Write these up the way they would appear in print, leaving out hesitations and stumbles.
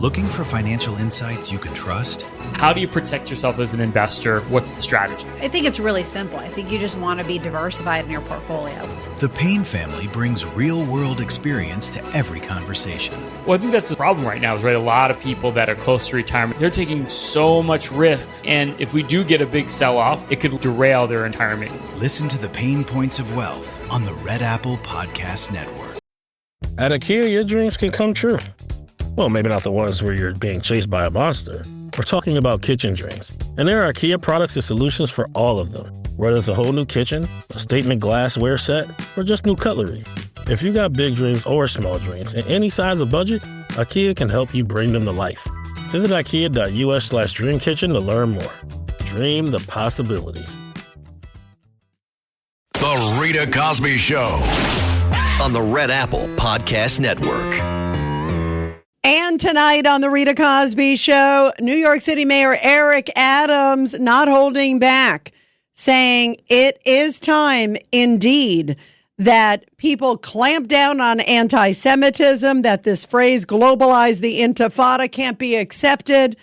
Looking for financial insights you can trust? How do you protect yourself as an investor? What's the strategy? I think it's really simple. I think you just want to be diversified in your portfolio. The Payne family brings real-world experience to every conversation. Well, I think that's the problem right now is, right, a lot of people that are close to retirement, they're taking so much risks. And if we do get a big sell-off, it could derail their retirement. Listen to the Pain Points of Wealth on the Red Apple Podcast Network. At IKEA, your dreams can come true. Well, maybe not the ones where you're being chased by a monster. We're talking about kitchen dreams. And there are IKEA products and solutions for all of them. Whether it's a whole new kitchen, a statement glassware set, or just new cutlery. If you got big dreams or small dreams in any size of budget, IKEA can help you bring them to life. Visit IKEA.us/dreamkitchen to learn more. Dream the possibilities. The Rita Cosby Show on the Red Apple Podcast Network. And tonight on the Rita Cosby Show, New York City Mayor Eric Adams not holding back, saying it is time, indeed, that people clamp down on anti-Semitism, that this phrase, globalize the intifada, can't be accepted.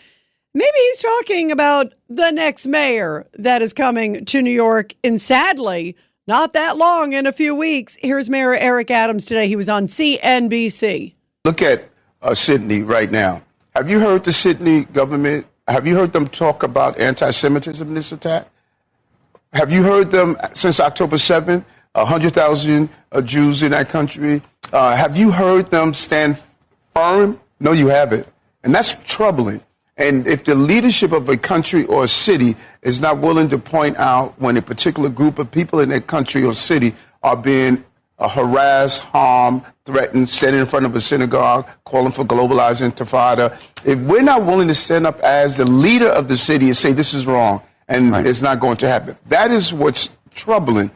Maybe he's talking about the next mayor that is coming to New York, and sadly, not that long, in a few weeks. Here's Mayor Eric Adams today. He was on CNBC. Look at Sydney right now. Have you heard the Sydney government, have you heard them talk about anti-Semitism in this attack? Have you heard them since October 7th, 100,000 Jews in that country? Have you heard them stand firm? No, you haven't. And that's troubling. And if the leadership of a country or a city is not willing to point out when a particular group of people in that country or city are being harassed, harmed, threatened, standing in front of a synagogue, calling for globalize intifada. If we're not willing to stand up as the leader of the city and say this is wrong and it's not going to happen, that is what's troubling.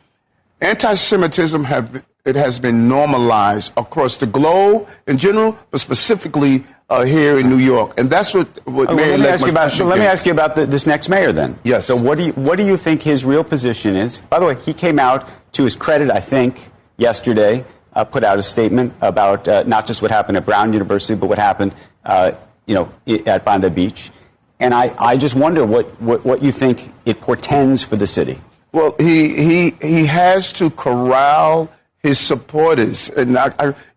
Anti-Semitism has been normalized across the globe in general, but specifically here in New York, and that's what Mayor. Let me ask you about this next mayor then. Yes. So what do you think his real position is? By the way, he came out, to his credit, I think, yesterday, put out a statement about not just what happened at Brown University, but what happened, at Bondi Beach. And I just wonder what you think it portends for the city. Well, he has to corral his supporters, and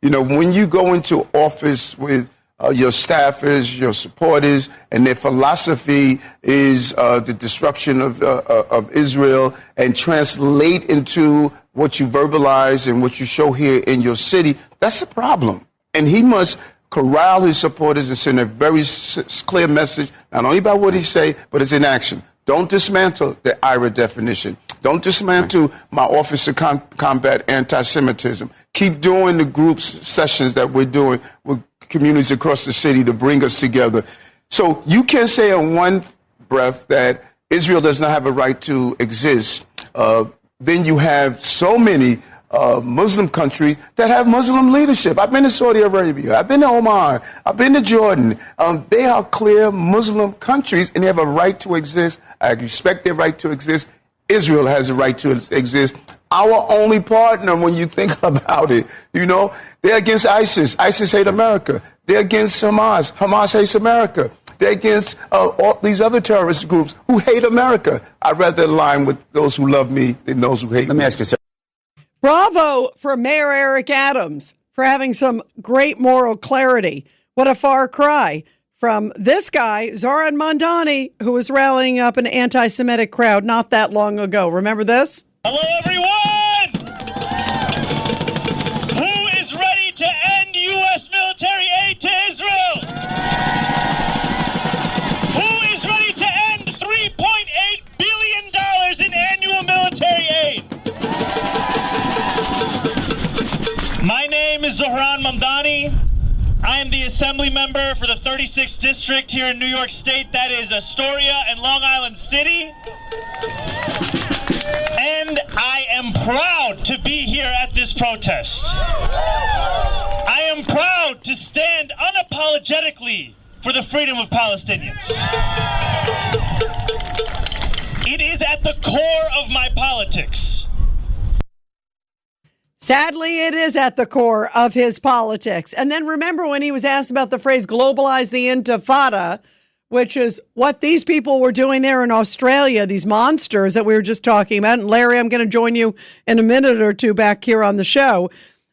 when you go into office with your staffers, your supporters, and their philosophy is the destruction of Israel, and translate into what you verbalize and what you show here in your city, that's a problem. And he must corral his supporters and send a very clear message, not only about what he say, but it's in action. Don't dismantle the IRA definition. Don't dismantle my Office of Combat Anti-Semitism. Keep doing the groups sessions that we're doing with communities across the city to bring us together. So you can't say in one breath that Israel does not have a right to exist. Then you have so many Muslim countries that have Muslim leadership. I've been to Saudi Arabia. I've been to Oman. I've been to Jordan. They are clear Muslim countries, and they have a right to exist. I respect their right to exist. Israel has a right to exist. Our only partner, when you think about it, they're against ISIS. ISIS hate America. They're against Hamas. Hamas hates America. They're against all these other terrorist groups who hate America. I'd rather align with those who love me than those who hate me. Let me ask you, sir. Bravo for Mayor Eric Adams for having some great moral clarity. What a far cry from this guy, Zahran Mandani, who was rallying up an anti-Semitic crowd not that long ago. Remember this? Hello, everyone! Who is ready to end U.S. military aid to Israel? Who is ready to end $3.8 billion in annual military aid? My name is Zahran Mandani. I am the assembly member for the 36th district here in New York State. That is Astoria and Long Island City. And I am proud to be here at this protest. I am proud to stand unapologetically for the freedom of Palestinians. It is at the core of my politics. Sadly, it is at the core of his politics. And then remember when he was asked about the phrase globalize the intifada, which is what these people were doing there in Australia, these monsters that we were just talking about. And Larry, I'm going to join you in a minute or two back here on the show.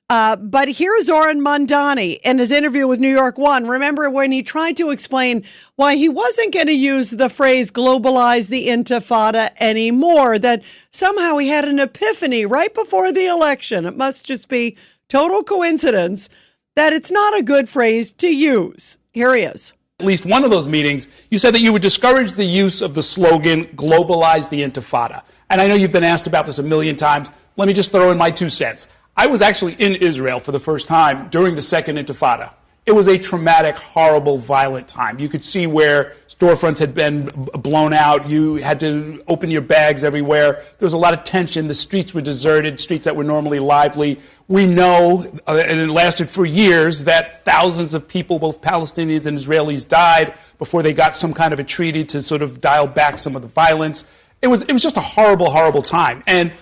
But here's Zahran Mandani in his interview with New York One. Remember when he tried to explain why he wasn't going to use the phrase globalize the intifada anymore, that somehow he had an epiphany right before the election. It must just be total coincidence that it's not a good phrase to use. Here he is. At least one of those meetings, you said that you would discourage the use of the slogan, globalize the intifada. And I know you've been asked about this a million times. Let me just throw in my 2 cents. I was actually in Israel for the first time during the second intifada. It was a traumatic, horrible, violent time. You could see where storefronts had been blown out. You had to open your bags everywhere. There was a lot of tension. The streets were deserted, streets that were normally lively. We know, and it lasted for years, that thousands of people, both Palestinians and Israelis, died before they got some kind of a treaty to sort of dial back some of the violence. It was just a horrible, horrible time. And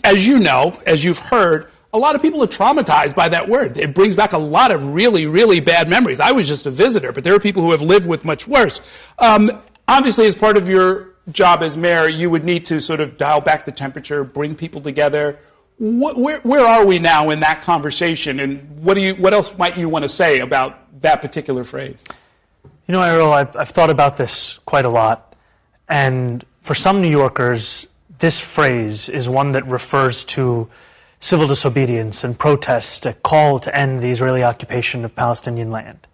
as you know, as you've heard, a lot of people are traumatized by that word. It brings back a lot of really, really bad memories. I was just a visitor, but there are people who have lived with much worse. Obviously, as part of your job as mayor, you would need to sort of dial back the temperature, bring people together. Where are we now in that conversation, and what else might you want to say about that particular phrase? You know, Errol, I've thought about this quite a lot, and for some New Yorkers, this phrase is one that refers to civil disobedience and protest, a call to end the Israeli occupation of Palestinian land.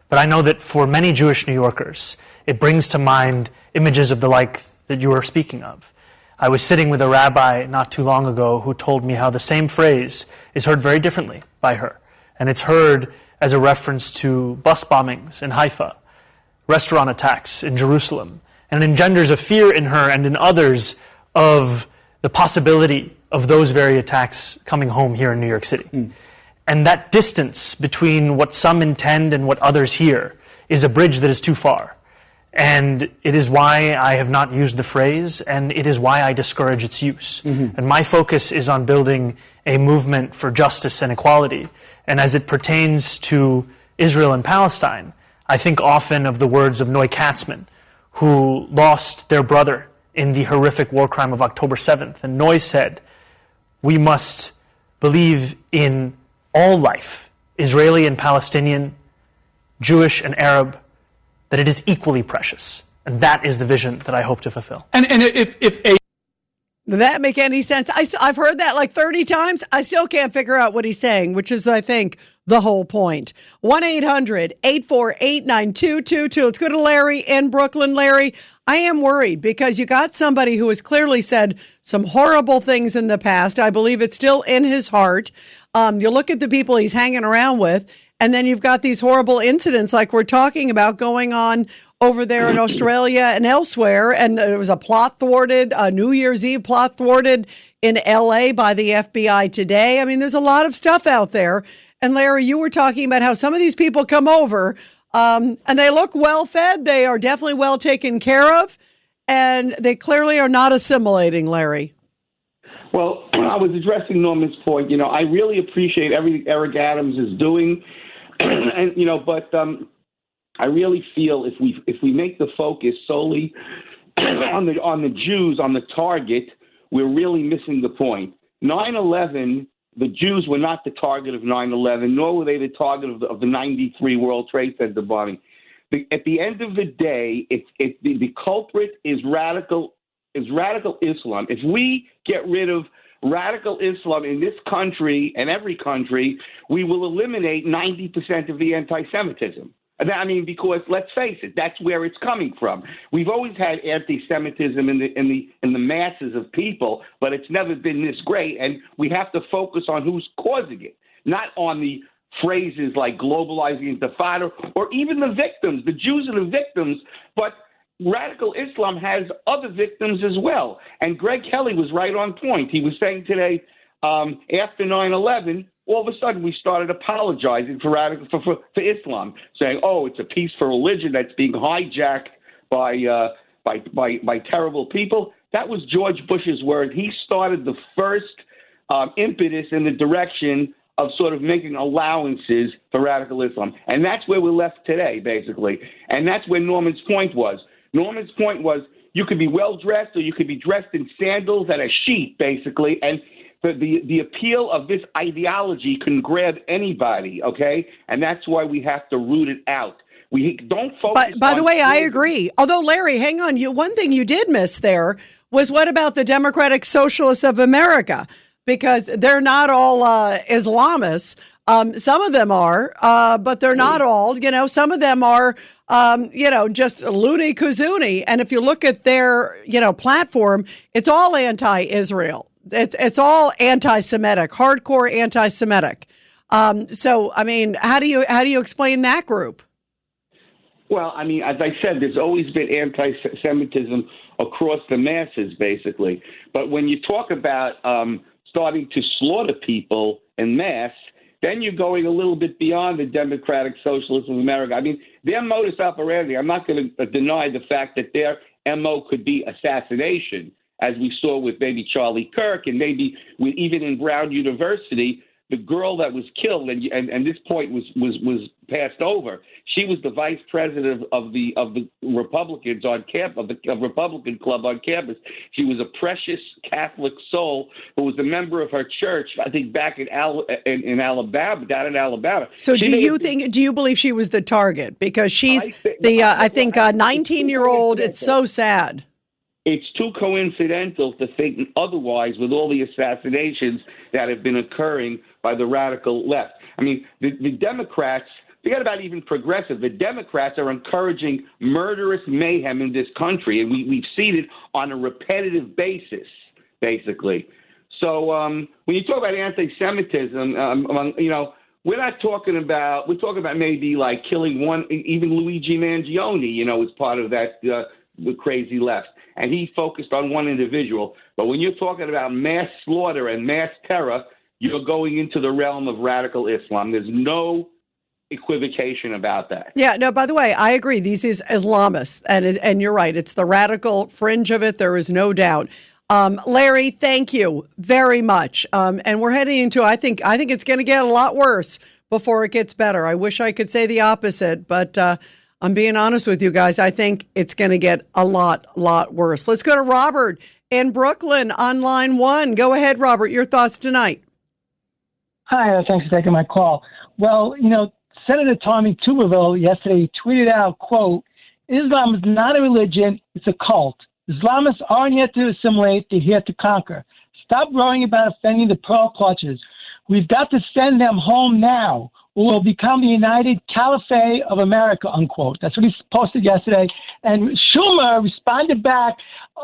But I know that for many Jewish New Yorkers, it brings to mind images of the like that you were speaking of. I was sitting with a rabbi not too long ago who told me how the same phrase is heard very differently by her. And it's heard as a reference to bus bombings in Haifa, restaurant attacks in Jerusalem, and it engenders a fear in her and in others of the possibility of those very attacks coming home here in New York City. And that distance between what some intend and what others hear is a bridge that is too far. And it is why I have not used the phrase, and it is why I discourage its use. And my focus is on building a movement for justice and equality. And as it pertains to Israel and Palestine, I think often of the words of Noy Katzman, who lost their brother in the horrific war crime of October 7th. And Noy said, we must believe in all life, Israeli and Palestinian, Jewish and Arab, that it is equally precious. And that is the vision that I hope to fulfill. And if a... Does that make any sense? I've heard that like 30 times. I still can't figure out what he's saying, which is, I think, the whole point. 1-800-848-9222. Let's go to Larry in Brooklyn. Larry, I am worried because you got somebody who has clearly said some horrible things in the past. I believe it's still in his heart. You look at the people he's hanging around with, and then you've got these horrible incidents like we're talking about going on over there in Australia and elsewhere. And there was a plot thwarted, a New Year's Eve plot thwarted in L.A. by the FBI today. I mean, there's a lot of stuff out there. And Larry, you were talking about how some of these people come over and they look well fed. They are definitely well taken care of. And they clearly are not assimilating, Larry. Well, I was addressing Norman's point. You know, I really appreciate everything Eric Adams is doing. And, you know, but I really feel if we make the focus solely on the Jews, on the target, we're really missing the point. 9/11, the Jews were not the target of 9/11, nor were they the target of the 93 World Trade Center bombing. At the end of the day, the culprit is radical Islam. If we get rid of radical Islam in this country and every country, we will eliminate 90% of the anti-Semitism. I mean, because let's face it, that's where it's coming from. We've always had anti-Semitism in the masses of people, but it's never been this great. And we have to focus on who's causing it, not on the phrases like globalizing intifada or even the victims. The Jews are the victims, but radical Islam has other victims as well. And Greg Kelly was right on point. He was saying today, after 9/11, all of a sudden we started apologizing for Islam, saying, "Oh, it's a peaceful religion that's being hijacked by terrible people." That was George Bush's word. He started the first impetus in the direction of sort of making allowances for radical Islam. And that's where we're left today, basically. And that's where Norman's point was. Norman's point was you could be well-dressed or you could be dressed in sandals and a sheet, basically, and the appeal of this ideology can grab anybody, okay? And that's why we have to root it out. We don't focus By the way, I agree. Although, Larry, hang on. One thing you did miss there was what about the Democratic Socialists of America? Because they're not all Islamists. Some of them are, but they're not all. Some of them are, just loony kazoonie. And if you look at their, platform, it's all anti-Israel. It's all anti-Semitic, hardcore anti-Semitic. So, I mean, how do you explain that group? Well, I mean, as I said, there's always been anti-Semitism across the masses, basically. But when you talk about starting to slaughter people en masse, then you're going a little bit beyond the Democratic Socialists of America. I mean, their modus operandi, I'm not going to deny the fact that their MO could be assassination, as we saw with maybe Charlie Kirk and maybe even in Brown University, the girl that was killed, and this point was passed over. She was the vice president of the Republicans on campus, of the Republican club on campus. She was a precious Catholic soul who was a member of her church, I think, back in Alabama, down in Alabama. So do you believe she was the target? Because she's I think 19-year-old. It's so sad. It's too coincidental to think otherwise with all the assassinations that have been occurring by the radical left. I mean, the Democrats, forget about even progressive, the Democrats are encouraging murderous mayhem in this country, and we've seen it on a repetitive basis, basically. So when you talk about anti-Semitism, we're talking about maybe like killing one, even Luigi Mangione, was part of that the crazy left. And he focused on one individual. But when you're talking about mass slaughter and mass terror, you're going into the realm of radical Islam. There's no equivocation about that. Yeah, no, by the way, I agree. These is Islamists. And you're right. It's the radical fringe of it. There is no doubt. Larry, thank you very much. And we're heading into, I think it's going to get a lot worse before it gets better. I wish I could say the opposite, but I'm being honest with you guys. I think it's going to get a lot worse. Let's go to Robert in Brooklyn on line 1. Go ahead, Robert. Your thoughts tonight. Hi, thanks for taking my call. Well, Senator Tommy Tuberville yesterday tweeted out, quote, Islam is not a religion, it's a cult. Islamists aren't here to assimilate, they're here to conquer. Stop worrying about offending the pearl clutches. We've got to send them home now, or we'll become the United Caliphate of America, unquote. That's what he posted yesterday. And Schumer responded back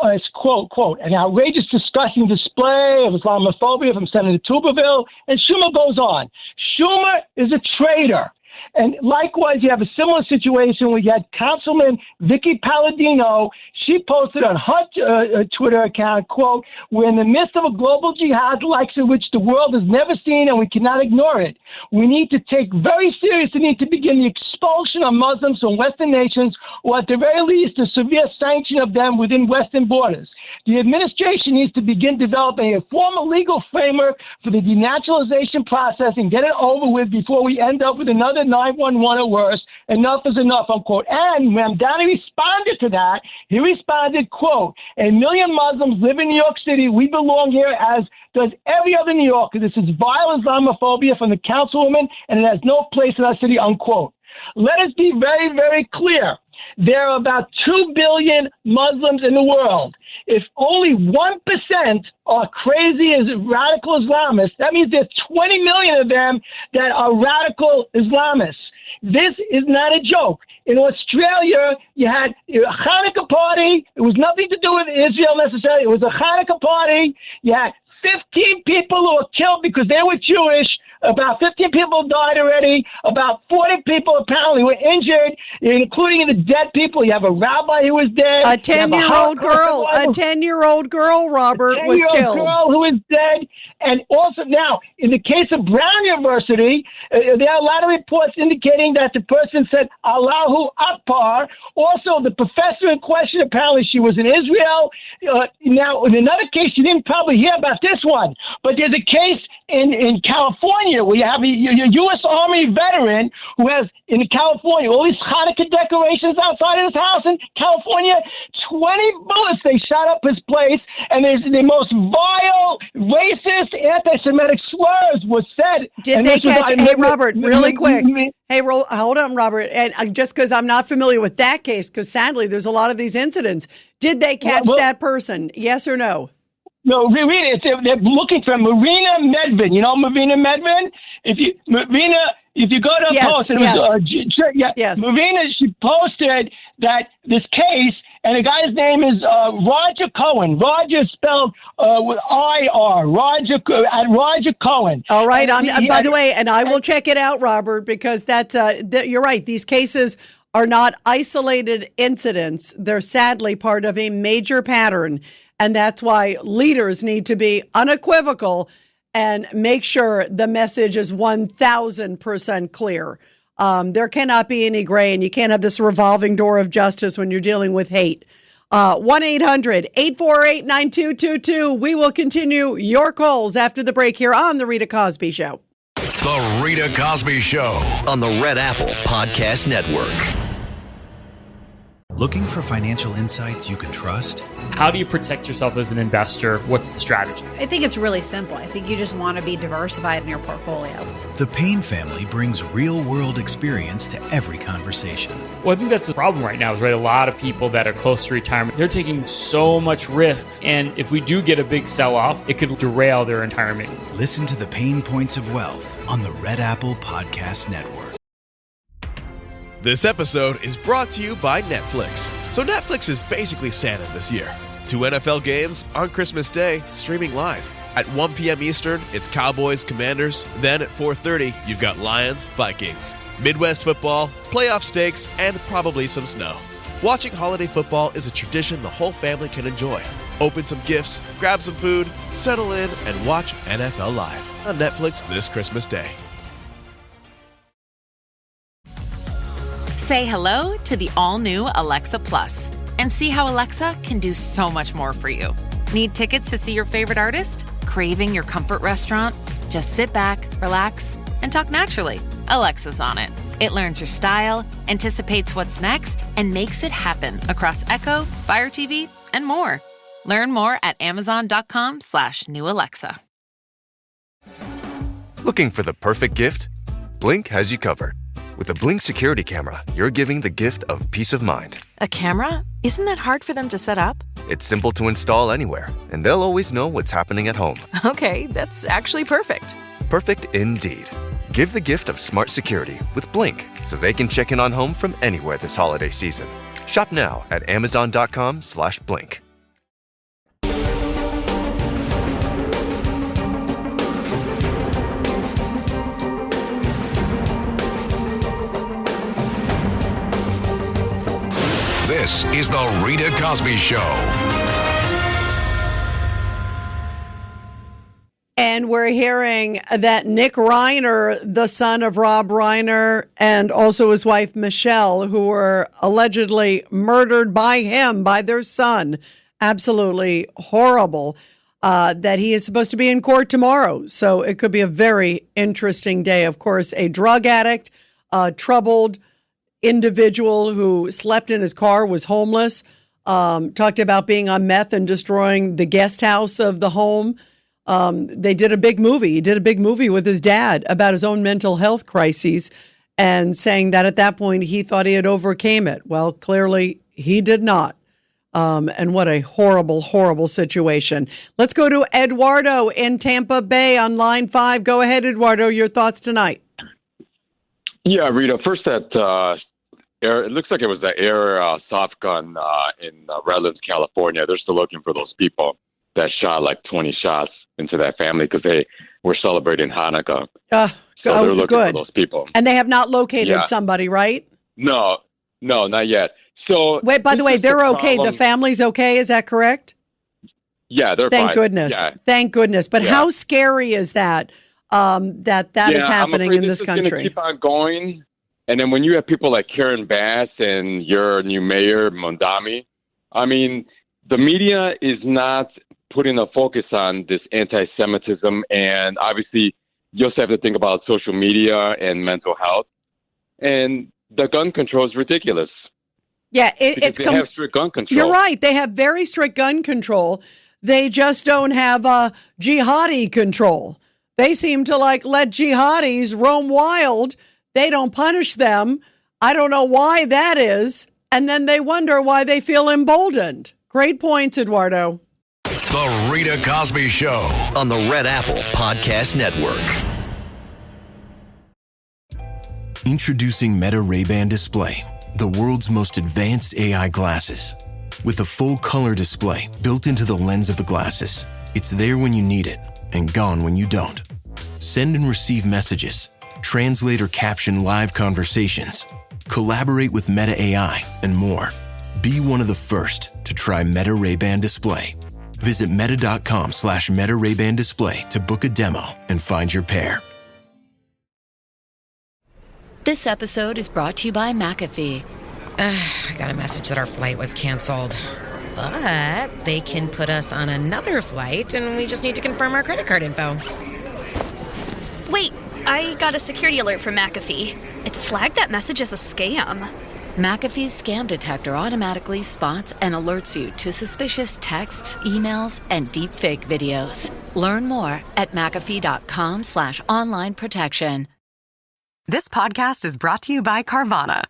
as, quote, an outrageous, disgusting display of Islamophobia from Senator Tuberville. And Schumer goes on. Schumer is a traitor. And likewise, you have a similar situation where you had Councilman Vicky Palladino. She posted on her Twitter account, quote, we're in the midst of a global jihad likes of which the world has never seen and we cannot ignore it. We need to take very serious the need to begin the expulsion of Muslims from Western nations, or at the very least, a severe sanction of them within Western borders. The administration needs to begin developing a formal legal framework for the denaturalization process and get it over with before we end up with another 9/11 or worse. Enough is enough, unquote. And Mandani responded to that. He responded, quote, 1 million Muslims live in New York City. We belong here, as does every other New Yorker. This is vile Islamophobia from the councilwoman, and it has no place in our city, unquote. Let us be very, very clear. There are about 2 billion Muslims in the world. If only 1% are crazy as radical Islamists, that means there's 20 million of them that are radical Islamists. This is not a joke. In Australia, you had a Hanukkah party. It was nothing to do with Israel necessarily. It was a Hanukkah party. You had 15 people who were killed because they were Jewish. About 15 people died already. About 40 people apparently were injured, including the dead people. You have a rabbi who was dead. A 10-year-old girl, Robert, was killed. A 10-year-old girl who was dead. And also now, in the case of Brown University, there are a lot of reports indicating that the person said Allahu Akbar. Also, the professor in question, apparently she was in Israel. Now, in another case, you didn't probably hear about this one, but there's a case in California where you have a U.S. Army veteran who has, in California, all these Hanukkah decorations outside of his house in California, 20 bullets, they shot up his place, and there's the most vile, racist, anti-Semitic slurs was said. Did they catch? Hey, Robert, really quick. Hey, hold on, Robert. And just because I'm not familiar with that case, because sadly there's a lot of these incidents. Did they catch that person? Yes or no? No, read it. They're looking for Marina Medvin. You know Marina Medvin? If you go to a post, it was, Marina, she posted that this case, and the guy's name is Roger Cohen. Roger spelled with I-R. Roger Cohen. All right. By the way, and I will check it out, Robert, because that's you're right. These cases are not isolated incidents. They're sadly part of a major pattern. And that's why leaders need to be unequivocal and make sure the message is 1,000% clear. There cannot be any gray, and you can't have this revolving door of justice when you're dealing with hate. 1-800-848-9222. We will continue your calls after the break here on The Rita Cosby Show. The Rita Cosby Show on the Red Apple Podcast Network. Looking for financial insights you can trust? How do you protect yourself as an investor? What's the strategy? I think it's really simple. I think you just want to be diversified in your portfolio. The Payne family brings real-world experience to every conversation. Well, I think that's the problem right now is, right, a lot of people that are close to retirement, they're taking so much risks. And if we do get a big sell-off, it could derail their retirement. Listen to the Pain Points of Wealth on the Red Apple Podcast Network. This episode is brought to you by Netflix. So Netflix is basically Santa this year. 2 NFL games on Christmas Day, streaming live. At 1 p.m. Eastern, it's Cowboys, Commanders. Then at 4:30, you've got Lions, Vikings. Midwest football, playoff stakes, and probably some snow. Watching holiday football is a tradition the whole family can enjoy. Open some gifts, grab some food, settle in, and watch NFL Live on Netflix this Christmas Day. Say hello to the all-new Alexa Plus and see how Alexa can do so much more for you. Need tickets to see your favorite artist? Craving your comfort restaurant? Just sit back, relax, and talk naturally. Alexa's on it. It learns your style, anticipates what's next, and makes it happen across Echo, Fire TV, and more. Learn more at Amazon.com/new Alexa. Looking for the perfect gift? Blink has you covered. With a Blink security camera, you're giving the gift of peace of mind. A camera? Isn't that hard for them to set up? It's simple to install anywhere, and they'll always know what's happening at home. Okay, that's actually perfect. Perfect indeed. Give the gift of smart security with Blink so they can check in on home from anywhere this holiday season. Shop now at Amazon.com/Blink. This is the Rita Cosby Show. And we're hearing that Nick Reiner, the son of Rob Reiner, and also his wife Michelle, who were allegedly murdered by him, by their son, absolutely horrible, that he is supposed to be in court tomorrow. So it could be a very interesting day. Of course, a drug addict, troubled individual who slept in his car, was homeless, talked about being on meth and destroying the guest house of the home. They did a big movie. He did a big movie with his dad about his own mental health crises and saying that at that point he thought he had overcame it. Well, clearly he did not. And what a horrible, horrible situation. Let's go to Eduardo in Tampa Bay on line 5. Go ahead, Eduardo. Your thoughts tonight. Yeah, Rita, first that it looks like it was the airsoft gun in Redlands, California. They're still looking for those people that shot like 20 shots into that family because they were celebrating Hanukkah. So they're looking for those people. And they have not located somebody, right? No, not yet. So wait, by the way, they're okay. The family's okay. Is that correct? Yeah, they're Thank fine. goodness. Yeah. Thank goodness. But Yeah. how scary is that, that is happening in this This is going to country? keep on going. And then when you have people like Karen Bass and your new mayor, Mandani, I mean, the media is not putting a focus on this anti-Semitism. And obviously, you also have to think about social media and mental health. And the gun control is ridiculous. Yeah, Because they have strict gun control. You're right. They have very strict gun control. They just don't have jihadi control. They seem to let jihadis roam wild. They don't punish them. I don't know why that is. And then they wonder why they feel emboldened. Great points, Eduardo. The Rita Cosby Show on the Red Apple Podcast Network. Introducing Meta Ray-Ban Display, the world's most advanced AI glasses. With a full color display built into the lens of the glasses, it's there when you need it and gone when you don't. Send and receive messages, translate or caption live conversations, collaborate with Meta AI, and more. Be one of the first to try Meta Ray-Ban Display. Visit meta.com/Meta Ray-Ban Display to book a demo and find your pair. This episode is brought to you by McAfee. I got a message that our flight was canceled. But they can put us on another flight, and we just need to confirm our credit card info. Wait, I got a security alert from McAfee. It flagged that message as a scam. McAfee's scam detector automatically spots and alerts you to suspicious texts, emails, and deepfake videos. Learn more at McAfee.com/online protection. This podcast is brought to you by Carvana.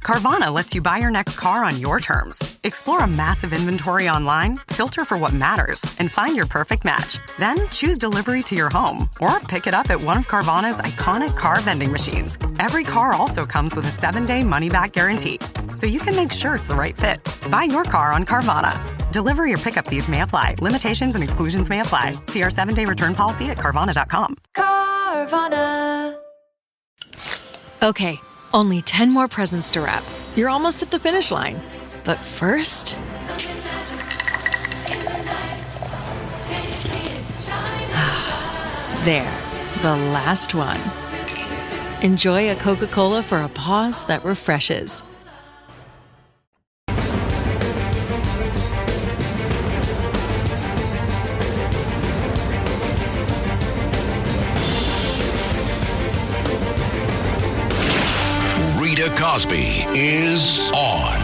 Carvana lets you buy your next car on your terms. Explore a massive inventory online, filter for what matters, and find your perfect match. Then choose delivery to your home or pick it up at one of Carvana's iconic car vending machines. Every car also comes with a 7-day money-back guarantee, so you can make sure it's the right fit. Buy your car on Carvana. Delivery or pickup fees may apply. Limitations and exclusions may apply. See our 7-day return policy at Carvana.com. Carvana. Okay, only 10 more presents to wrap. You're almost at the finish line. But first... there, the last one. Enjoy a Coca-Cola for a pause that refreshes. Rita Cosby is on.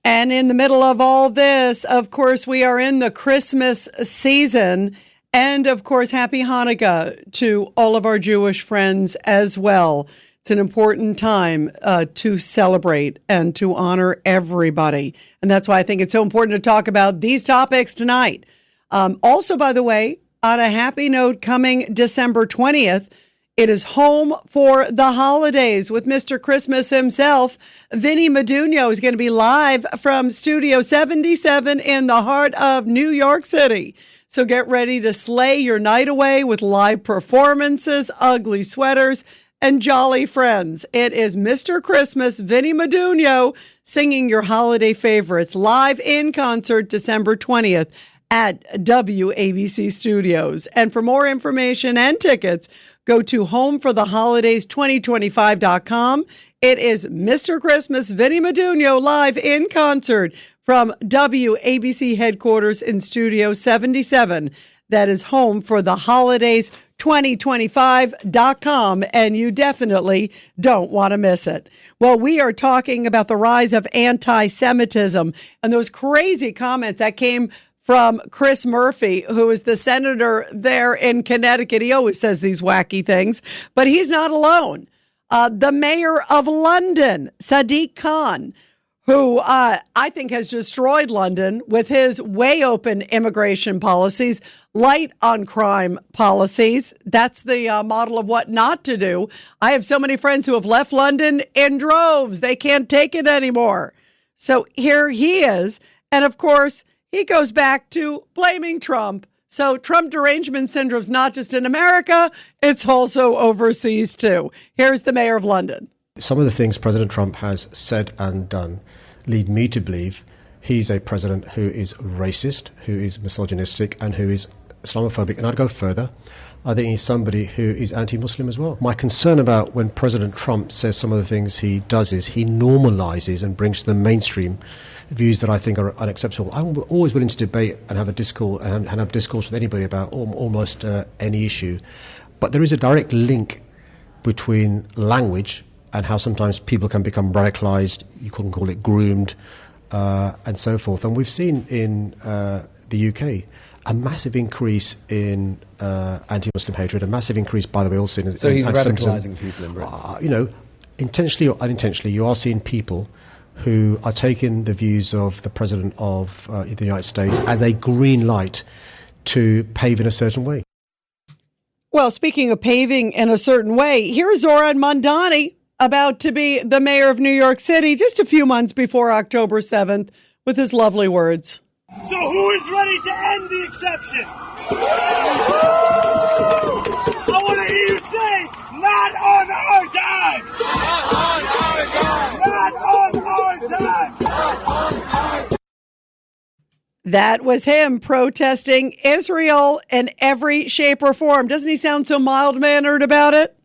And in the middle of all this, of course, we are in the Christmas season. And of course, happy Hanukkah to all of our Jewish friends as well. It's an important time to celebrate and to honor everybody. And that's why I think it's so important to talk about these topics tonight. Also, by the way, on a happy note, coming December 20th, it is home for the holidays with Mr. Christmas himself. Vinny Modugno is going to be live from Studio 77 in the heart of New York City. So get ready to slay your night away with live performances, ugly sweaters, and jolly friends. It is Mr. Christmas, Vinny Modugno, singing your holiday favorites live in concert December 20th at WABC Studios. And for more information and tickets, go to homefortheholidays2025.com. It is Mr. Christmas, Vinny Modugno, live in concert from WABC headquarters in Studio 77. That is homefortheholidays2025.com, and you definitely don't want to miss it. Well, we are talking about the rise of anti-Semitism and those crazy comments that came from Chris Murphy, who is the senator there in Connecticut. He always says these wacky things, but he's not alone. The mayor of London, Sadiq Khan, who I think has destroyed London with his way open immigration policies, light on crime policies. That's the model of what not to do. I have so many friends who have left London in droves. They can't take it anymore. So here he is. And of course, he goes back to blaming Trump. So Trump derangement syndrome is not just in America, it's also overseas too. Here's the mayor of London. Some of the things President Trump has said and done lead me to believe he's a president who is racist, who is misogynistic, and who is Islamophobic. And I'd go further. I think he's somebody who is anti-Muslim as well. My concern about when President Trump says some of the things he does is he normalizes and brings to the mainstream views that I think are unacceptable. I'm always willing to debate and have a discourse and have discourse with anybody about almost any issue. But there is a direct link between language and how sometimes people can become radicalized, you can call it groomed, and so forth. And we've seen in the UK a massive increase in anti-Muslim hatred, a massive increase, by the way, also in So he's anti-Semitism. radicalizing people in Britain. Intentionally or unintentionally, you are seeing people who are taking the views of the President of the United States as a green light to pave in a certain way. Well, speaking of paving in a certain way, here's Zahran Mandani about to be the mayor of New York City just a few months before October 7th with his lovely words. So who is ready to end the exception? I want to hear you say, not on our dime! Not on our dime! That was him protesting Israel in every shape or form. Doesn't he sound so mild-mannered about it?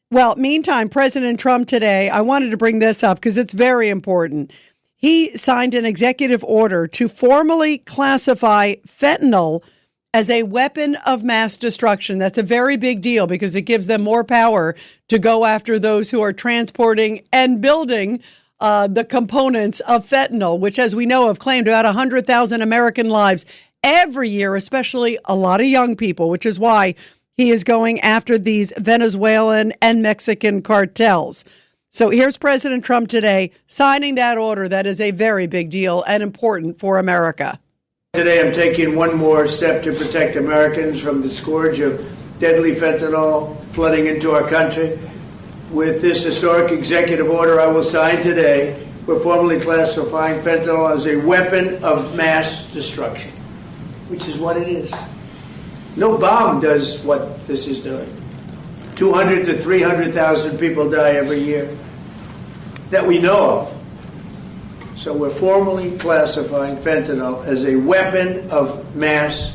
Well, meantime, President Trump today, I wanted to bring this up because it's very important. He signed an executive order to formally classify fentanyl as a weapon of mass destruction. That's a very big deal because it gives them more power to go after those who are transporting and building the components of fentanyl, which, as we know, have claimed about 100,000 American lives every year, especially a lot of young people, which is why he is going after these Venezuelan and Mexican cartels. So here's President Trump today signing that order. That is a very big deal and important for America. Today I'm taking one more step to protect Americans from the scourge of deadly fentanyl flooding into our country. With this historic executive order I will sign today, we're formally classifying fentanyl as a weapon of mass destruction, which is what it is. No bomb does what this is doing. 200 to 300,000 people die every year that we know of. So we're formally classifying fentanyl as a weapon of mass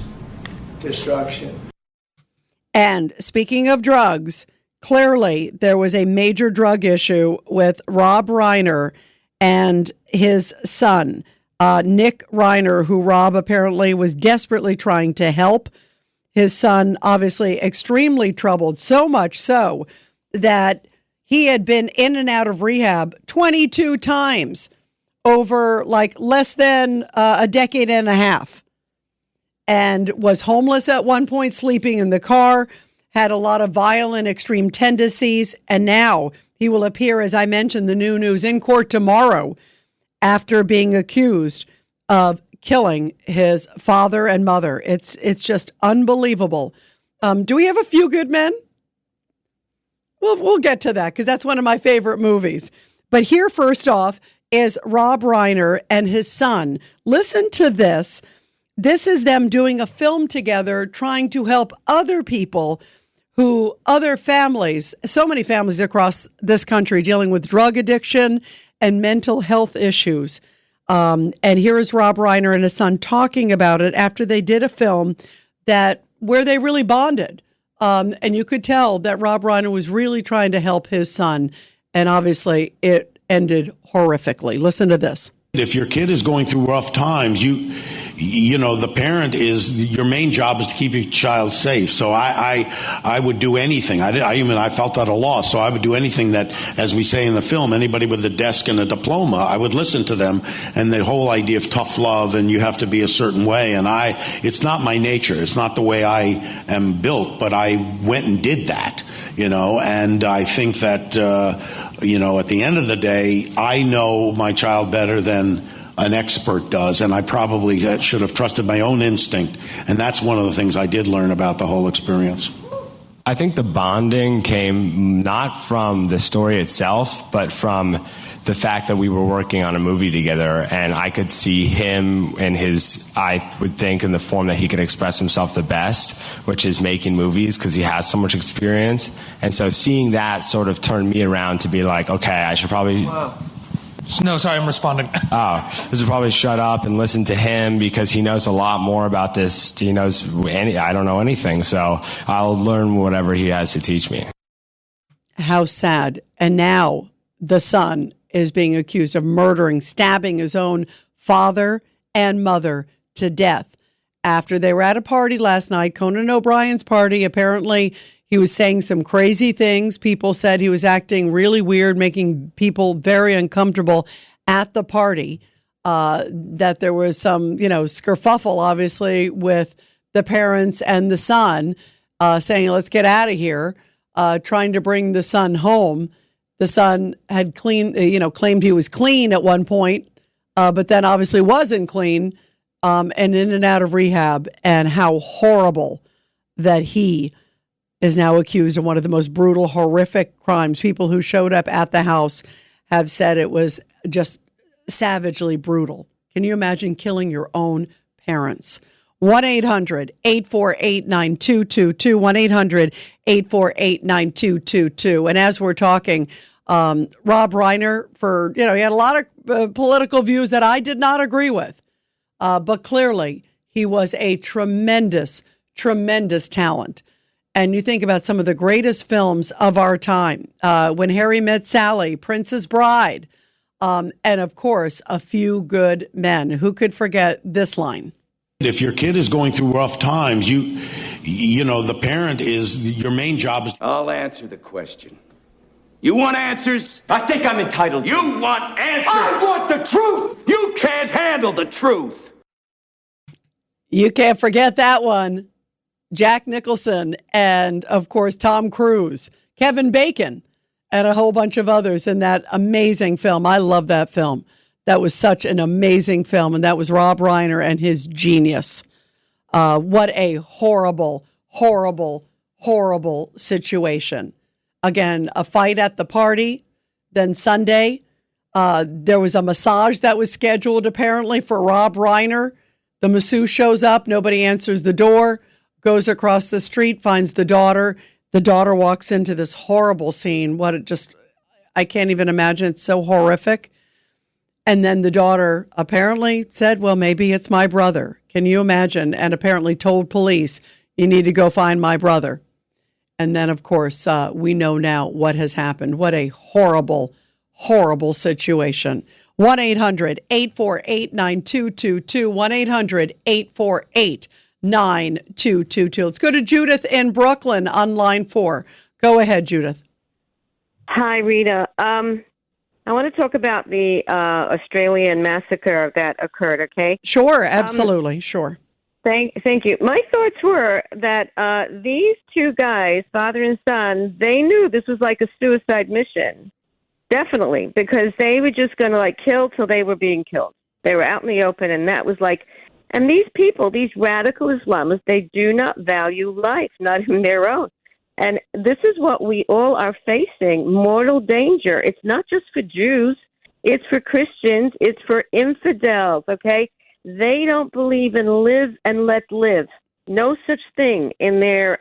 destruction. And speaking of drugs, clearly there was a major drug issue with Rob Reiner and his son, Nick Reiner, who Rob apparently was desperately trying to help. His son, obviously extremely troubled, so much so that he had been in and out of rehab 22 times over like less than a decade and a half, and was homeless at one point, sleeping in the car, had a lot of violent, extreme tendencies, and now he will appear, as I mentioned, the new news, in court tomorrow after being accused of killing his father and mother. It's just unbelievable. Do we have a few good men? We'll get to that because that's one of my favorite movies. But here, first off, is Rob Reiner and his son. Listen to this. This is them doing a film together, trying to help other people other families, so many families across this country dealing with drug addiction and mental health issues. And here is Rob Reiner and his son talking about it after they did a film where they really bonded. And you could tell that Rob Reiner was really trying to help his son. And obviously it ended horrifically. Listen to this. If your kid is going through rough times, you know, the parent your main job is to keep your child safe. So I would do anything. I felt at a loss. So I would do anything that, as we say in the film, anybody with a desk and a diploma, I would listen to them. And the whole idea of tough love and you have to be a certain way. And it's not my nature. It's not the way I am built, but I went and did that, you know, and I think that, you know, at the end of the day, I know my child better than an expert does, and I probably should have trusted my own instinct. And that's one of the things I did learn about the whole experience. I think the bonding came not from the story itself, but from the fact that we were working on a movie together, and I could see him in I would think, in the form that he could express himself the best, which is making movies, because he has so much experience. And so seeing that sort of turned me around to be like, okay, I should probably No, sorry, I'm responding. Oh, this will probably shut up and listen to him because he knows a lot more about this. He knows I don't know anything, so I'll learn whatever he has to teach me. How sad. And now the son is being accused of murdering, stabbing his own father and mother to death. After they were at a party last night, Conan O'Brien's party, apparently he was saying some crazy things. People said he was acting really weird, making people very uncomfortable at the party. That there was some, skerfuffle, obviously, with the parents and the son saying, let's get out of here, trying to bring the son home. The son had claimed he was clean at one point, but then obviously wasn't clean, and in and out of rehab. And how horrible that he is now accused of one of the most brutal, horrific crimes. People who showed up at the house have said it was just savagely brutal. Can you imagine killing your own parents? 1-800-848-9222, 1-800-848-9222. And as we're talking, Rob Reiner, he had a lot of political views that I did not agree with. But clearly, he was a tremendous, tremendous talent. And you think about some of the greatest films of our time, When Harry Met Sally, Princess Bride, and of course, A Few Good Men. Who could forget this line? If your kid is going through rough times, the parent your main job is. I'll answer the question. You want answers? I think I'm entitled. You want answers? I want the truth. You can't handle the truth. You can't forget that one. Jack Nicholson and, of course, Tom Cruise, Kevin Bacon, and a whole bunch of others in that amazing film. I love that film. That was such an amazing film, and that was Rob Reiner and his genius. What a horrible, horrible, horrible situation. Again, a fight at the party. Then Sunday, there was a massage that was scheduled apparently for Rob Reiner. The masseuse shows up. Nobody answers the door. Goes across the street, finds the daughter. The daughter walks into this horrible scene. I can't even imagine. It's so horrific. And then the daughter apparently said, well, maybe it's my brother. Can you imagine? And apparently told police, you need to go find my brother. And then, of course, we know now what has happened. What a horrible, horrible situation. 1-800-848-9222, 1-800-848-9222. Let's go to Judith in Brooklyn on line 4. Go ahead, Judith. Hi, Rita. I want to talk about the Australian massacre that occurred, okay? Sure, absolutely, sure. Thank you. My thoughts were that these two guys, father and son, they knew this was like a suicide mission. Definitely, because they were just going to kill till they were being killed. They were out in the open, and that was and these people, these radical Islamists, they do not value life, not even their own. And this is what we all are facing, mortal danger. It's not just for Jews. It's for Christians. It's for infidels, okay? They don't believe in live and let live. No such thing in their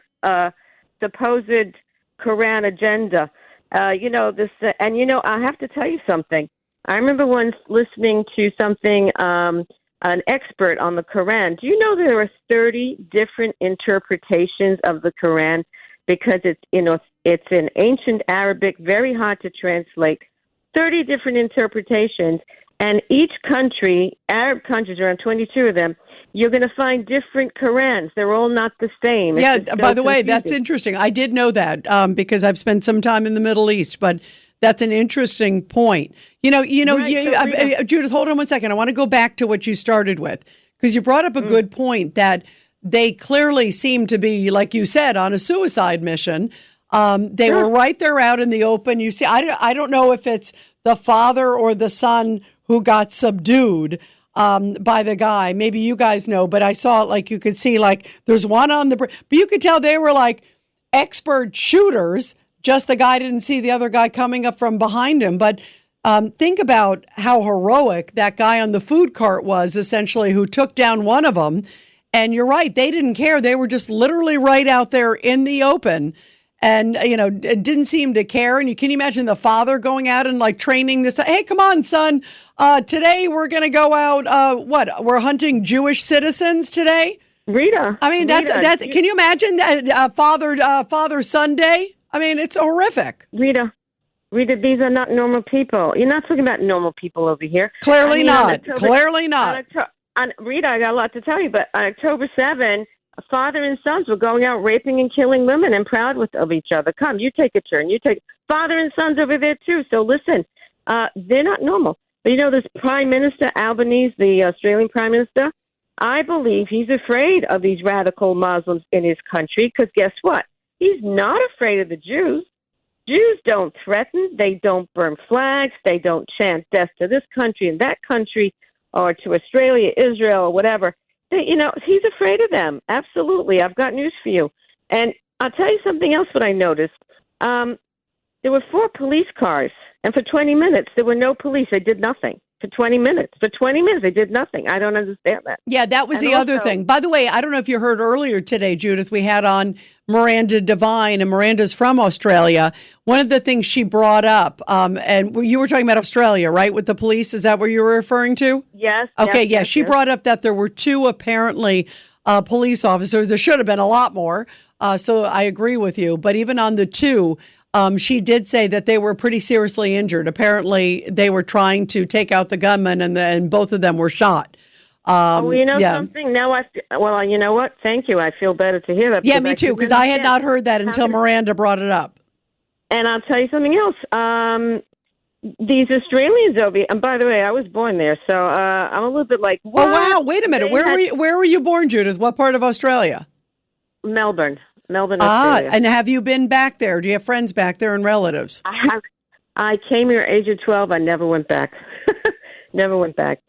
supposed Quran agenda. I have to tell you something. I remember once listening to something, an expert on the Quran. Do you know there are 30 different interpretations of the Quran? Because it's in ancient Arabic, very hard to translate. 30 different interpretations, and each country, Arab countries, around 22 of them, you're going to find different Qurans. They're all not the same. Yeah, by the way, that's interesting. I did know that because I've spent some time in the Middle East, but that's an interesting point. Judith, hold on one second. I want to go back to what you started with, because you brought up a good point that they clearly seem to be, like you said, on a suicide mission. They were right there out in the open. You see, I don't know if it's the father or the son who got subdued by the guy. Maybe you guys know, but I saw it, you could see there's one on but you could tell they were expert shooters. Just the guy didn't see the other guy coming up from behind him. But think about how heroic that guy on the food cart was, essentially, who took down one of them. And you're right, they didn't care. They were just literally right out there in the open. and, didn't seem to care. And can you imagine the father going out and like training this? Hey, come on, son. Today we're going to go out. We're hunting Jewish citizens today. Rita. I mean, that's can you imagine that Father Sunday? I mean, it's horrific. Rita, these are not normal people. You're not talking about normal people over here. Clearly not. Clearly not. Rita, I got a lot to tell you, but on October 7, a father and sons were going out raping and killing women and proud of each other. Come, you take a turn. You take father and sons over there, too. So listen, they're not normal. But this Prime Minister, Albanese, the Australian Prime Minister, I believe he's afraid of these radical Muslims in his country because guess what? He's not afraid of the Jews. Jews don't threaten. They don't burn flags. They don't chant death to this country and that country or to Australia, Israel, or whatever. He's afraid of them. Absolutely. I've got news for you. And I'll tell you something else that I noticed. There were 4 police cars, and for 20 minutes, there were no police. They did nothing. For 20 minutes, they did nothing. I don't understand that. Yeah, that was the other thing. By the way, I don't know if you heard earlier today, Judith, we had on Miranda Devine, and Miranda's from Australia. One of the things she brought up, and you were talking about Australia, right, with the police? Is that what you were referring to? Yes. Okay, yes, she brought up that there were 2 apparently police officers. There should have been a lot more, so I agree with you. But even on the 2, she did say that they were pretty seriously injured. Apparently, they were trying to take out the gunman, and both of them were shot. Something? Now you know what? Thank you. I feel better to hear that. Yeah, me too, because I had not heard that until Miranda brought it up. And I'll tell you something else. These Australians over here, and by the way, I was born there, so I'm a little bit like, what? Oh, wow. Wait a minute. Where were you born, Judith? What part of Australia? Melbourne, Australia. And have you been back there? Do you have friends back there and relatives? I have. I came here at age of 12. I never went back. Never went back.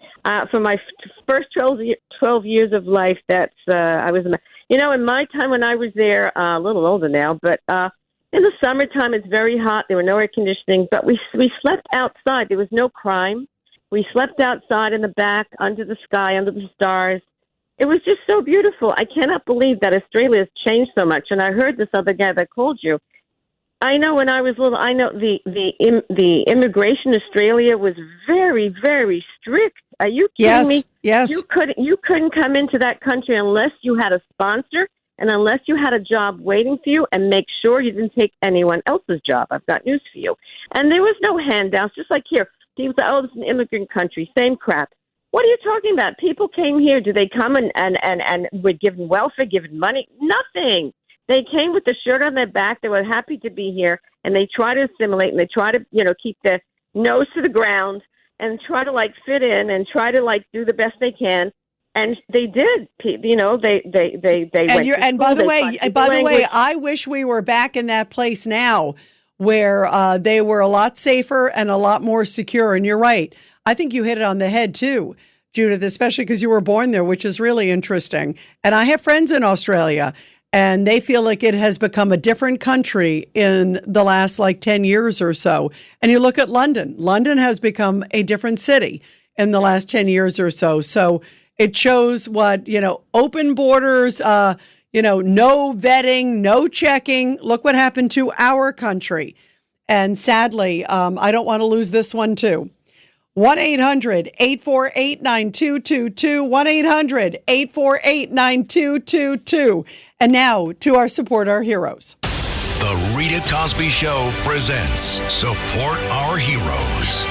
For my first 12 years of life, I was, in my time when I was there, a little older now, but in the summertime it's very hot. There were no air conditioning, but we slept outside. There was no crime. We slept outside in the back, under the sky, under the stars. It was just so beautiful. I cannot believe that Australia has changed so much. And I heard this other guy that called you. I know when I was little, I know the immigration in Australia was very, very strict. Are you kidding me? Yes. You couldn't come into that country unless you had a sponsor and unless you had a job waiting for you, and make sure you didn't take anyone else's job. I've got news for you. And there was no handouts, just like here. People say, oh, this is an immigrant country. Same crap. What are you talking about? People came here. Did they come and were given welfare, given money? Nothing. They came with the shirt on their back. They were happy to be here, and they try to assimilate, and they try to, keep their nose to the ground and try to fit in and try to do the best they can. And they did. They went. And by the way, I wish we were back in that place now, where they were a lot safer and a lot more secure. And you're right. I think you hit it on the head too, Judith, especially because you were born there, which is really interesting. And I have friends in Australia, and they feel like it has become a different country in the last 10 years or so. And you look at London. London has become a different city in the last 10 years or so. So it shows what, open borders, no vetting, no checking. Look what happened to our country. And sadly, I don't want to lose this one too. 1-800-848-9222, 1-800-848-9222. And now to our Support Our Heroes. The Rita Cosby Show presents Support Our Heroes.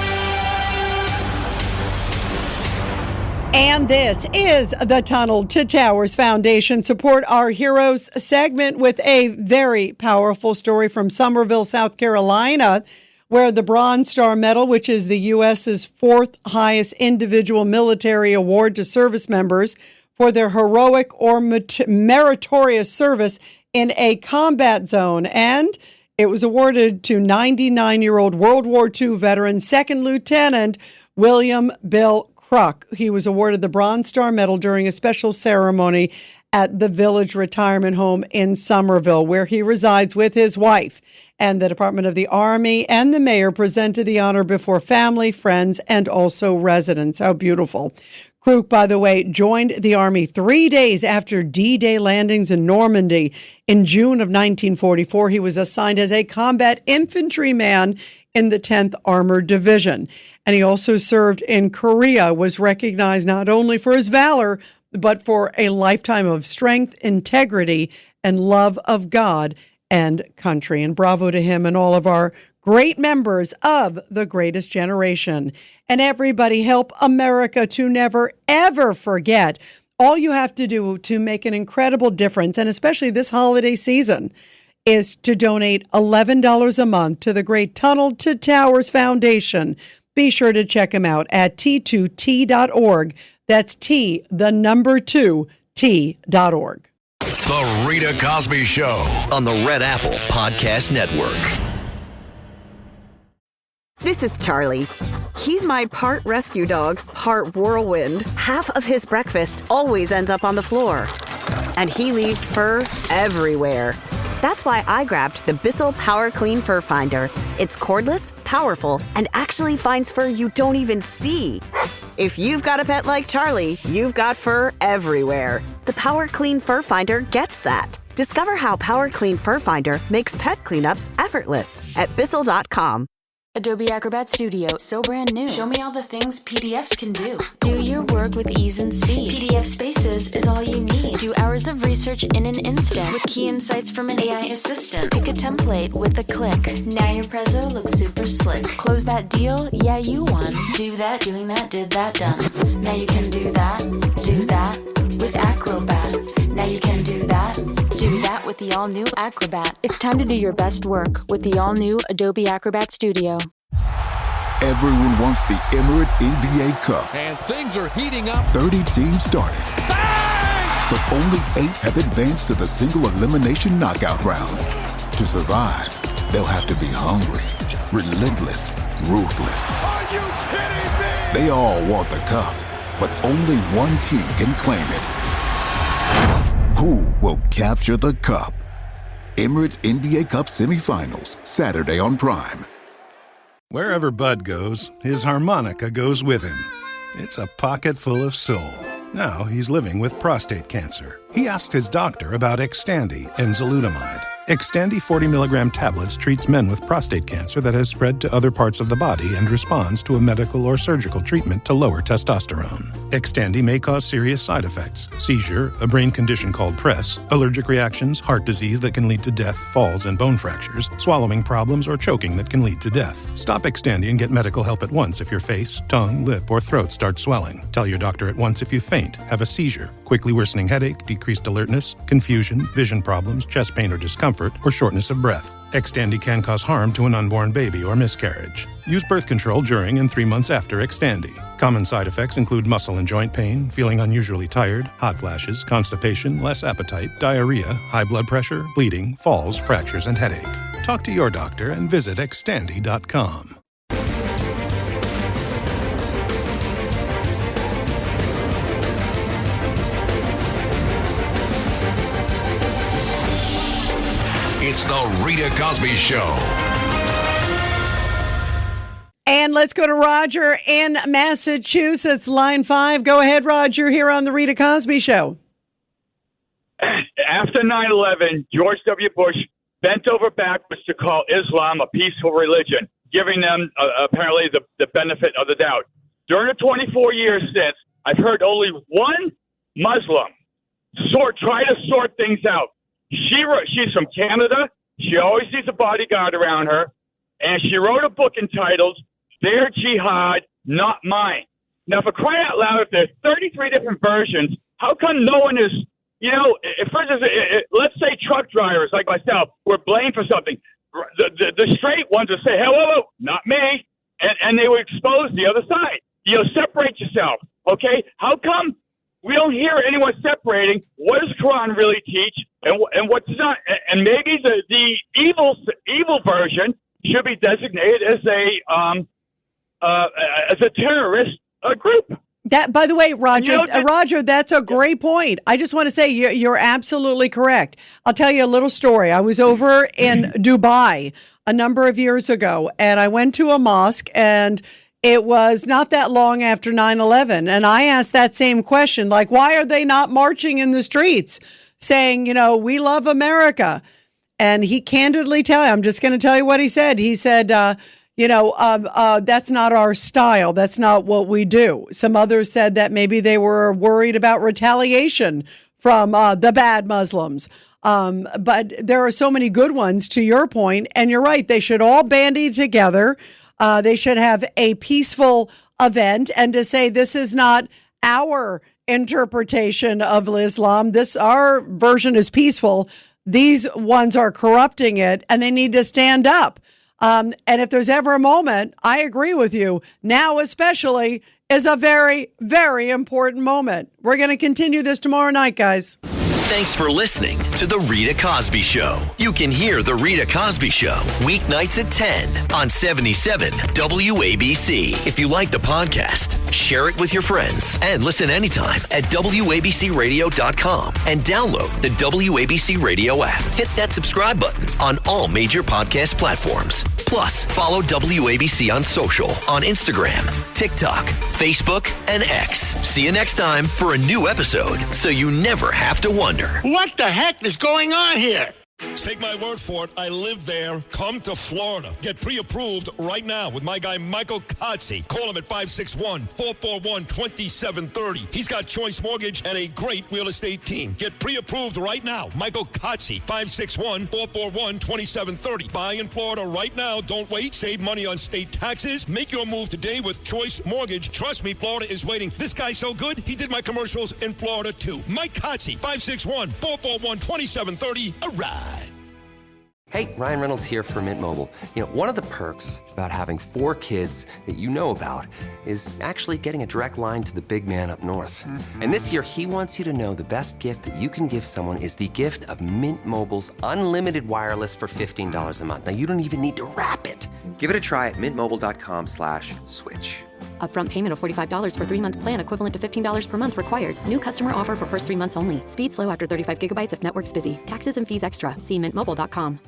And this is the Tunnel to Towers Foundation Support Our Heroes segment with a very powerful story from Summerville, South Carolina, where the Bronze Star Medal, which is the U.S.'s 4th highest individual military award to service members for their heroic or meritorious service in a combat zone. And it was awarded to 99-year-old World War II veteran, 2nd Lieutenant William Bill Kruk. He was awarded the Bronze Star Medal during a special ceremony at the Village Retirement Home in Summerville, where he resides with his wife. And the Department of the Army and the mayor presented the honor before family, friends, and also residents. How beautiful. Crook, by the way, joined the Army 3 days after D-Day landings in Normandy. In June of 1944, he was assigned as a combat infantryman in the 10th Armored Division. And he also served in Korea, was recognized not only for his valor, but for a lifetime of strength, integrity, and love of God and country. And bravo to him and all of our great members of the greatest generation. And everybody help America to never, ever forget. All you have to do to make an incredible difference, and especially this holiday season, is to donate $11 a month to the Great Tunnel to Towers Foundation. Be sure to check them out at t2t.org. That's T, the number 2, T.org. The Rita Cosby Show on the Red Apple Podcast Network. This is Charlie. He's my part rescue dog, part whirlwind. Half of his breakfast always ends up on the floor. And he leaves fur everywhere. That's why I grabbed the Bissell Power Clean Fur Finder. It's cordless, powerful, and actually finds fur you don't even see. If you've got a pet like Charlie, you've got fur everywhere. The Power Clean Fur Finder gets that. Discover how Power Clean Fur Finder makes pet cleanups effortless at Bissell.com. Adobe Acrobat Studio, so brand new. Show me all the things PDFs can do. Do your work with ease and speed. PDF Spaces is all you need. Do hours of research in an instant with key insights from an AI assistant. Pick a template with a click. Now your prezzo looks super slick. Close that deal? Yeah, you won. Do that, doing that, did that, done. Now you can do that with Acrobat. Now you can do that with the all-new Acrobat. It's time to do your best work with the all-new Adobe Acrobat Studio. Everyone wants the Emirates NBA Cup. And things are heating up. 30 teams started. Bang! But only 8 have advanced to the single elimination knockout rounds. To survive, they'll have to be hungry, relentless, ruthless. Are you kidding me? They all want the cup, but only one team can claim it. Who will capture the cup? Emirates NBA Cup semifinals, Saturday on Prime. Wherever Bud goes, his harmonica goes with him. It's a pocket full of soul. Now he's living with prostate cancer. He asked his doctor about Xtandi and enzalutamide. Xtandi 40 milligram tablets treats men with prostate cancer that has spread to other parts of the body and responds to a medical or surgical treatment to lower testosterone. Xtandi may cause serious side effects: seizure, a brain condition called PRESS, allergic reactions, heart disease that can lead to death, falls and bone fractures, swallowing problems, or choking that can lead to death. Stop Xtandi and get medical help at once if your face, tongue, lip, or throat start swelling. Tell your doctor at once if you faint, have a seizure, quickly worsening headache, decreased alertness, confusion, vision problems, chest pain or discomfort, or shortness of breath. Xtandi can cause harm to an unborn baby or miscarriage. Use birth control during and 3 months after Xtandi. Common side effects include muscle and joint pain, feeling unusually tired, hot flashes, constipation, less appetite, diarrhea, high blood pressure, bleeding, falls, fractures, and headache. Talk to your doctor and visit Xtandi.com. It's the Rita Cosby Show. And let's go to Roger in Massachusetts, line 5. Go ahead, Roger, here on the Rita Cosby Show. After 9/11, George W. Bush bent over backwards to call Islam a peaceful religion, giving them apparently the benefit of the doubt. During the 24 years since, I've heard only one Muslim try to sort things out. She's from Canada. She always needs a bodyguard around her. And she wrote a book entitled Their Jihad, Not Mine. Now, for crying out loud, if there's 33 different versions, how come no one is, for instance, let's say truck drivers like myself were blamed for something. The straight ones would say, hello, not me. And they would expose the other side. Separate yourself, okay? How come we don't hear anyone separating what does Quran really teach and what's not? And maybe the evil version should be designated as a terrorist group. That, by the way, Roger, Roger, that's a great point. I just want to say you're absolutely correct. I'll tell you a little story. I was over in Dubai a number of years ago, and I went to a mosque, and it was not that long after 9/11. And I asked that same question, like, why are they not marching in the streets saying, we love America? And he candidly I'm just going to tell you what he said. He said, that's not our style. That's not what we do. Some others said that maybe they were worried about retaliation from the bad Muslims. But there are so many good ones, to your point, and you're right. They should all bandy together. They should have a peaceful event, and to say this is not our interpretation of Islam. Our version is peaceful. These ones are corrupting it, and they need to stand up. And if there's ever a moment, I agree with you, now especially is a very, very important moment. We're going to continue this tomorrow night, guys. Thanks for listening to The Rita Cosby Show. You can hear The Rita Cosby Show weeknights at 10 on 77 WABC. If you like the podcast, share it with your friends and listen anytime at WABCRadio.com and download the WABC Radio app. Hit that subscribe button on all major podcast platforms. Plus, follow WABC on social on Instagram, TikTok, Facebook, and X. See you next time for a new episode so you never have to wonder. What the heck is going on here? Take my word for it. I live there. Come to Florida. Get pre-approved right now with my guy Michael Kotze. Call him at 561-441-2730. He's got Choice Mortgage and a great real estate team. Get pre-approved right now. Michael Kotze, 561-441-2730. Buy in Florida right now. Don't wait. Save money on state taxes. Make your move today with Choice Mortgage. Trust me, Florida is waiting. This guy's so good, he did my commercials in Florida too. Mike Kotze, 561-441-2730. All right. Hey, Ryan Reynolds here for Mint Mobile. One of the perks about having 4 kids that you know about is actually getting a direct line to the big man up north. Mm-hmm. And this year, he wants you to know the best gift that you can give someone is the gift of Mint Mobile's unlimited wireless for $15 a month. Now, you don't even need to wrap it. Give it a try at mintmobile.com/switch. Upfront payment of $45 for 3-month plan equivalent to $15 per month required. New customer offer for first 3 months only. Speed slow after 35 gigabytes if network's busy. Taxes and fees extra. See mintmobile.com.